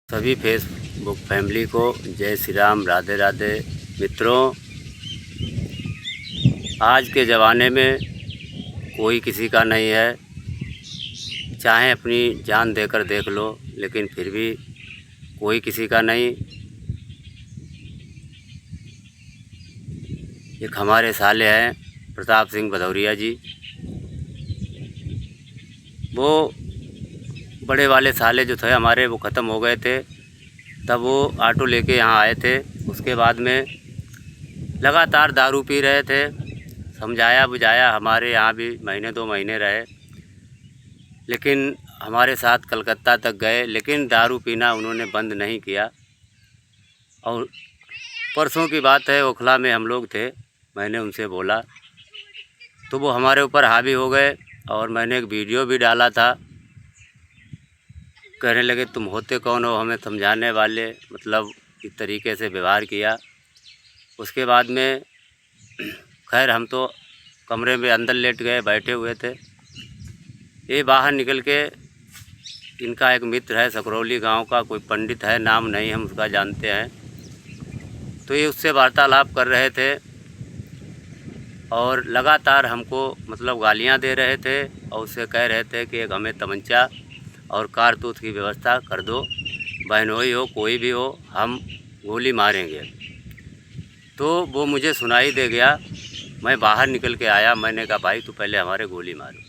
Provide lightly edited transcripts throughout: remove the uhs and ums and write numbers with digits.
सभी Facebook family को जय श्री राम, राधे राधे। मित्रों, आज के ज़माने में कोई किसी का नहीं है, चाहे अपनी जान देकर देख लो, लेकिन फिर भी कोई किसी का नहीं। एक हमारे साले हैं प्रताप सिंह भदौरिया जी, वो बड़े वाले साले जो थे हमारे, वो ख़त्म हो गए थे। तब वो ऑटो लेके यहाँ आए थे। उसके बाद में लगातार दारू पी रहे थे। समझाया बुझाया, हमारे यहाँ भी महीने 2 महीने रहे, लेकिन हमारे साथ कलकत्ता तक गए, लेकिन दारू पीना उन्होंने बंद नहीं किया। और परसों की बात है, ओखला में हम लोग थे, मैंने उनसे बोला तो वो हमारे ऊपर हावी हो गए। और मैंने एक वीडियो भी डाला था। कहने लगे तुम होते कौन हो हमें समझाने वाले, मतलब इस तरीके से व्यवहार किया। उसके बाद में खैर हम तो कमरे में अंदर लेट गए, बैठे हुए थे। ये बाहर निकल के, इनका एक मित्र है सकरौली गांव का, कोई पंडित है, नाम नहीं हम उसका जानते हैं, तो ये उससे वार्तालाप कर रहे थे और लगातार हमको मतलब गालियां दे रहे थे और उससे कह रहे थे कि एक हमें तमंचा और कारतूस की व्यवस्था कर दो, बहनोई हो कोई भी हो, हम गोली मारेंगे। तो वो मुझे सुनाई दे गया, मैं बाहर निकल के आया। मैंने कहा भाई तू पहले हमारे गोली मारो।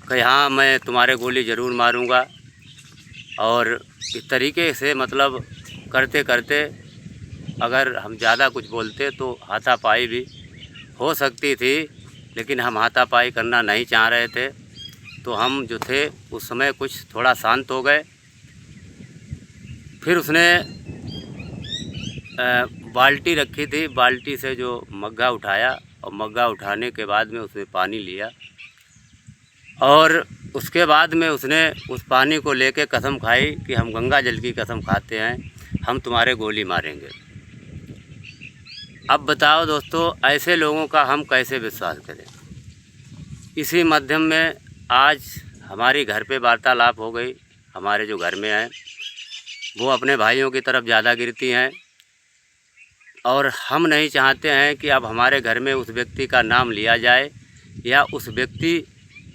कहा हाँ मैं तुम्हारे गोली ज़रूर मारूंगा। और इस तरीके से मतलब करते करते अगर हम ज़्यादा कुछ बोलते तो हाथापाई भी हो सकती थी, लेकिन हम हाथापाई करना नहीं चाह रहे थे। तो हम जो थे उस समय कुछ थोड़ा शांत हो गए। फिर उसने बाल्टी रखी थी, बाल्टी से जो मग्गा उठाया और मग्गा उठाने के बाद में उसने पानी लिया और उसके बाद में उसने उस पानी को लेके कसम खाई कि हम गंगा जल की कसम खाते हैं, हम तुम्हारे गोली मारेंगे। अब बताओ दोस्तों, ऐसे लोगों का हम कैसे विश्वास करें। इसी माध्यम में आज हमारी घर पे वार्तालाप हो गई। हमारे जो घर में हैं वो अपने भाइयों की तरफ ज़्यादा गिरती हैं और हम नहीं चाहते हैं कि अब हमारे घर में उस व्यक्ति का नाम लिया जाए या उस व्यक्ति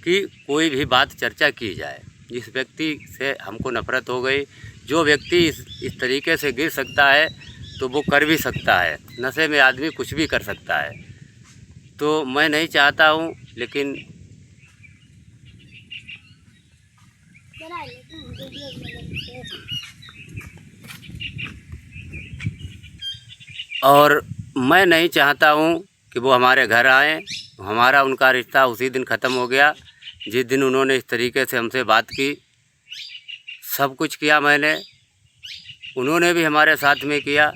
की कोई भी बात चर्चा की जाए। जिस व्यक्ति से हमको नफ़रत हो गई, जो व्यक्ति इस तरीके से गिर सकता है तो वो कर भी सकता है। नशे में आदमी कुछ भी कर सकता है। तो मैं नहीं चाहता हूँ, लेकिन और मैं नहीं चाहता हूँ कि वो हमारे घर आएँ। हमारा उनका रिश्ता उसी दिन ख़त्म हो गया जिस दिन उन्होंने इस तरीके से हमसे बात की। सब कुछ किया मैंने, उन्होंने भी हमारे साथ में किया।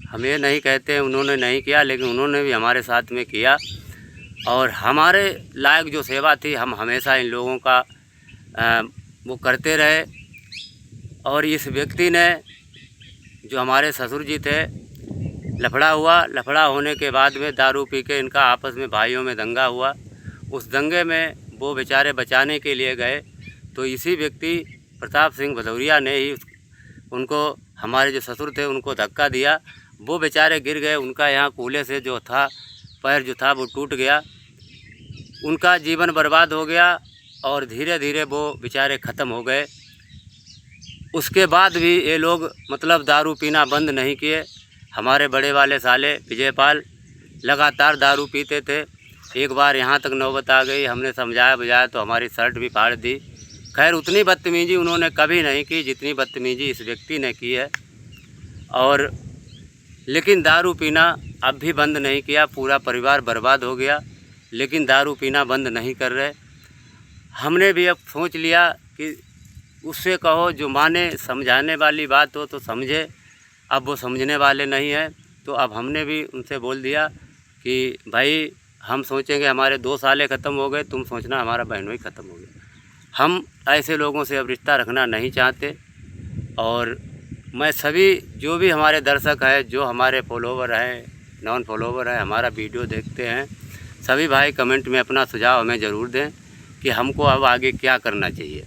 हम ये नहीं कहते उन्होंने नहीं किया, लेकिन उन्होंने भी हमारे साथ में किया। और हमारे लायक जो सेवा थी हम हमेशा इन लोगों का वो करते रहे। और इस व्यक्ति ने, जो हमारे ससुर जी थे, लफड़ा हुआ। लफड़ा होने के बाद में दारू पी के इनका आपस में भाइयों में दंगा हुआ। उस दंगे में वो बेचारे बचाने के लिए गए तो इसी व्यक्ति प्रताप सिंह भदौरिया ने ही उनको, हमारे जो ससुर थे, उनको धक्का दिया। वो बेचारे गिर गए। उनका यहाँ कूले से जो था पैर जो था वो टूट गया। उनका जीवन बर्बाद हो गया और धीरे धीरे वो बेचारे ख़त्म हो गए। उसके बाद भी ये लोग मतलब दारू पीना बंद नहीं किए। हमारे बड़े वाले साले विजयपाल लगातार दारू पीते थे। एक बार यहाँ तक नौबत आ गई, हमने समझाया बुझाया तो हमारी शर्ट भी फाड़ दी। खैर उतनी बदतमीजी उन्होंने कभी नहीं की जितनी बदतमीजी इस व्यक्ति ने की है। और लेकिन दारू पीना अब भी बंद नहीं किया। पूरा परिवार बर्बाद हो गया, लेकिन दारू पीना बंद नहीं कर रहे। हमने भी अब सोच लिया कि उससे कहो जो माने, समझाने वाली बात हो तो समझे। अब वो समझने वाले नहीं हैं, तो अब हमने भी उनसे बोल दिया कि भाई हम सोचेंगे हमारे 2 साले ख़त्म हो गए, तुम सोचना हमारा बहनोई ख़त्म हो गया। हम ऐसे लोगों से अब रिश्ता रखना नहीं चाहते। और मैं सभी जो भी हमारे दर्शक हैं, जो हमारे फॉलोवर हैं, नॉन फॉलोवर हैं, हमारा वीडियो देखते हैं, सभी भाई कमेंट में अपना सुझाव हमें ज़रूर दें कि हमको अब आगे क्या करना चाहिए।